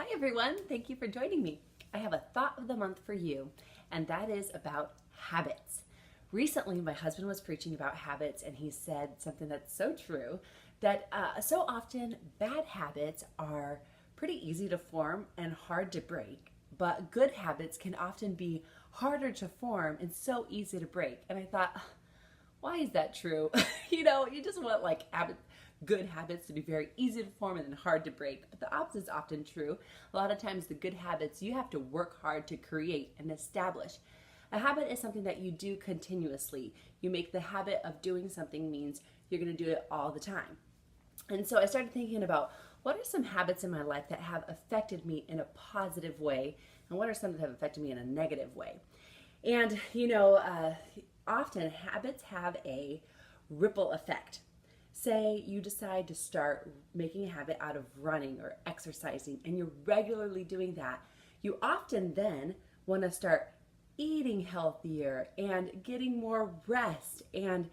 Hi everyone, thank you for joining me. I have a thought of the month for you, and that is about habits. Recently, my husband was preaching about habits, and he said something that's so true that so often bad habits are pretty easy to form and hard to break, but good habits can often be harder to form and so easy to break. And I thought, why is that true? You just want good habits to be very easy to form and then hard to break. But the opposite is often true. A lot of times the good habits you have to work hard to create and establish. A habit is something that you do continuously. You make the habit of doing something means you're going to do it all the time. And so I started thinking about what are some habits in my life that have affected me in a positive way, and what are some that have affected me in a negative way. And often habits have a ripple effect. Say you decide to start making a habit out of running or exercising, and you're regularly doing that. You often then want to start eating healthier and getting more rest, and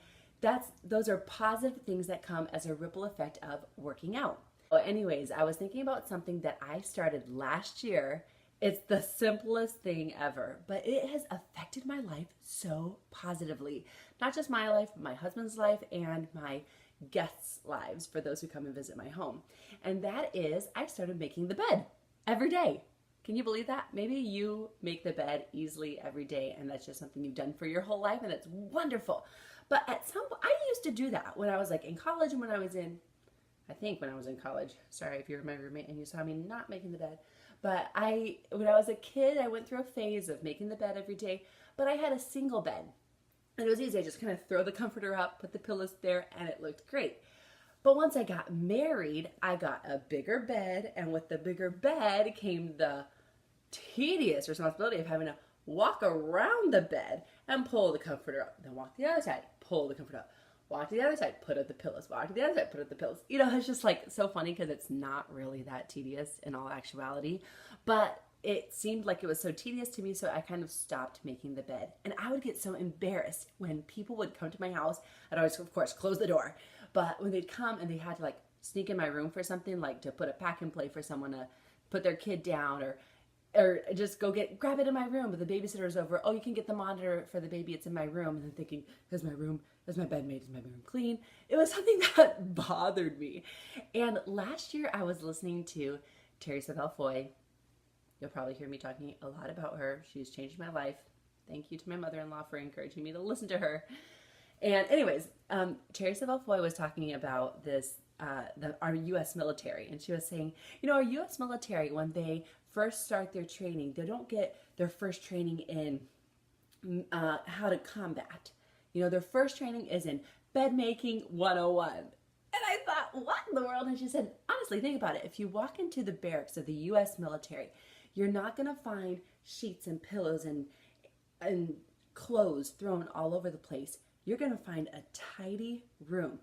those are positive things that come as a ripple effect of working out. Well, anyways, I was thinking about something that I started last year. It's the simplest thing ever, but it has affected my life so positively. Not just my life, but my husband's life and my guests' lives for those who come and visit my home. And that is, I started making the bed every day. Can you believe that? Maybe you make the bed easily every day and that's just something you've done for your whole life and it's wonderful. But at some point, I used to do that when I was in college and when I was in college. Sorry if you're my roommate and you saw me not making the bed. But when I was a kid, I went through a phase of making the bed every day, but I had a single bed. And it was easy. I just kind of throw the comforter up, put the pillows there, and it looked great. But once I got married, I got a bigger bed, and with the bigger bed came the tedious responsibility of having to walk around the bed and pull the comforter up, then walk to the other side, pull the comforter up, walk to the other side, put up the pillows, walk to the other side, put up the pillows. It's just so funny because it's not really that tedious in all actuality, but it seemed like it was so tedious to me, so I kind of stopped making the bed. And I would get so embarrassed when people would come to my house. I'd always, of course, close the door. But when they'd come and they had to sneak in my room for something, like to put a pack and play for someone to put their kid down, or just grab it in my room, but the babysitter's over. Oh, you can get the monitor for the baby. It's in my room. And then thinking, is my bed made? Is my room clean? It was something that bothered me. And last year I was listening to Terry Savelle Foy. You'll probably hear me talking a lot about her. She's changed my life. Thank you to my mother-in-law for encouraging me to listen to her. And anyways, Terry Savelle Foy was talking about this, our U.S. military. And she was saying, our U.S. military, when they first start their training, they don't get their first training in how to combat. Their first training is in bed making 101. And I thought, what in the world? And she said, honestly, think about it. If you walk into the barracks of the U.S. military, you're not going to find sheets and pillows and clothes thrown all over the place. You're going to find a tidy room.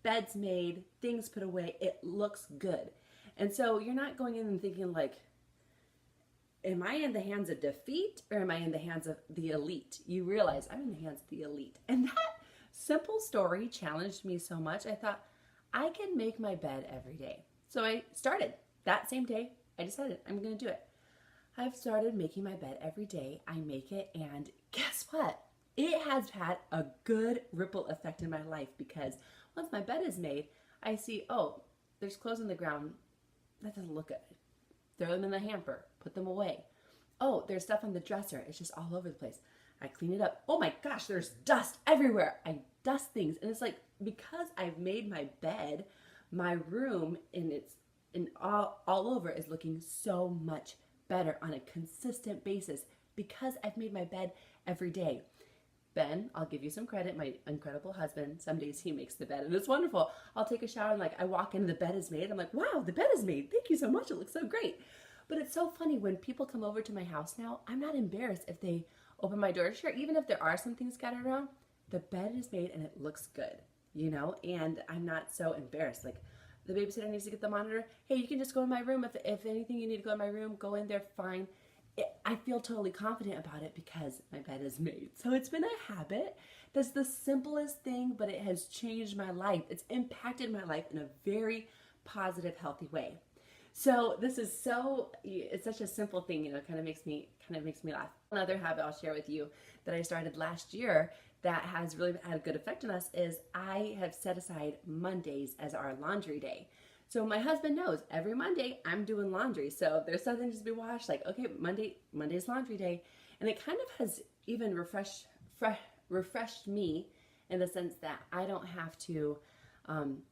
Beds made, things put away. It looks good. And so you're not going in and thinking am I in the hands of defeat or am I in the hands of the elite? You realize I'm in the hands of the elite. And that simple story challenged me so much. I thought, I can make my bed every day. So I started. That same day, I decided I'm going to do it. I've started making my bed every day. I make it, and guess what? It has had a good ripple effect in my life because once my bed is made, I see, oh, there's clothes on the ground. That doesn't look good. Throw them in the hamper. Put them away. Oh, there's stuff on the dresser. It's just all over the place. I clean it up. Oh my gosh, there's dust everywhere. I dust things. And it's because I've made my bed, my room all over is looking so much better on a consistent basis because I've made my bed every day. Ben, I'll give you some credit, my incredible husband. Some days he makes the bed and it's wonderful. I'll take a shower and I walk in, the bed is made. I'm like, wow, the bed is made. Thank you so much. It looks so great. But it's so funny when people come over to my house now, I'm not embarrassed if they open my door. Sure, even if there are some things scattered around, the bed is made and it looks good, and I'm not so embarrassed. The babysitter needs to get the monitor. Hey, you can just go in my room. If anything you need to go in my room, go in there, fine. I feel totally confident about it because my bed is made. So it's been a habit that's the simplest thing, but it has changed my life. It's impacted my life in a very positive, healthy way. So this is it's such a simple thing, kind of makes me laugh. Another habit I'll share with you that I started last year that has really had a good effect on us is I have set aside Mondays as our laundry day. So my husband knows every Monday I'm doing laundry. So if there's something to be washed, like, okay, Monday's laundry day. And it kind of has even refreshed me in the sense that I don't have to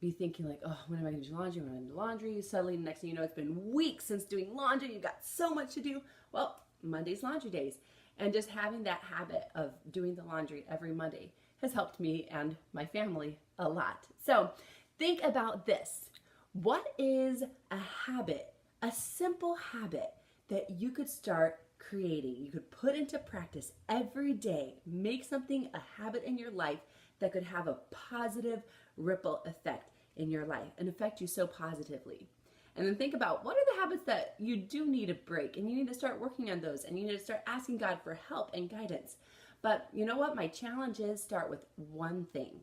be thinking like, oh, when am I going to do laundry? When am I going to do laundry? Suddenly, the next thing you know, it's been weeks since doing laundry. You've got so much to do. Well, Monday's laundry days. And just having that habit of doing the laundry every Monday has helped me and my family a lot. So think about this. What is a habit, a simple habit that you could start creating, you could put into practice every day, make something a habit in your life that could have a positive ripple effect in your life and affect you so positively? And then think about, what are the habits that you do need to break, and you need to start working on those, and you need to start asking God for help and guidance. But you know what? My challenge is start with one thing.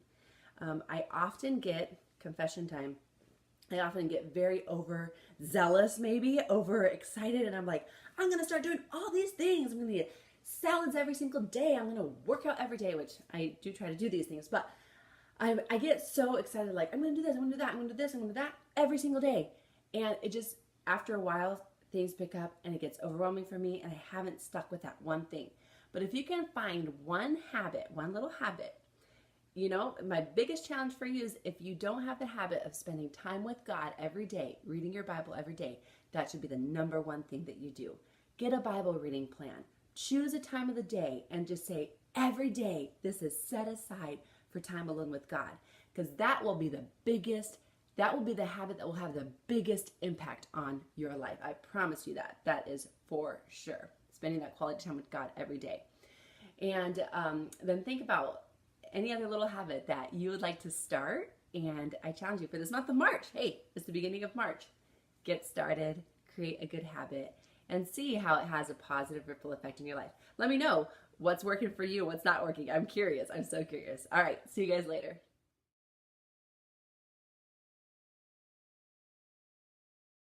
I often get, confession time, I often get very overzealous, maybe overexcited, and I'm like, I'm going to start doing all these things. I'm going to eat salads every single day. I'm going to work out every day, which I do try to do these things, but I get so excited, like, I'm going to do this, I'm going to do that, I'm going to do this, I'm going to do that every single day. And it just, after a while, things pick up and it gets overwhelming for me, and I haven't stuck with that one thing. But if you can find one habit, one little habit, my biggest challenge for you is if you don't have the habit of spending time with God every day, reading your Bible every day, that should be the number one thing that you do. Get a Bible reading plan. Choose a time of the day and just say, every day, this is set aside for time alone with God. Because that will be the habit that will have the biggest impact on your life. I promise you that. That is for sure. Spending that quality time with God every day. And then think about any other little habit that you would like to start. And I challenge you for this month of March. Hey, it's the beginning of March. Get started, create a good habit, and see how it has a positive ripple effect in your life. Let me know what's working for you, what's not working. I'm curious. I'm so curious. All right, see you guys later.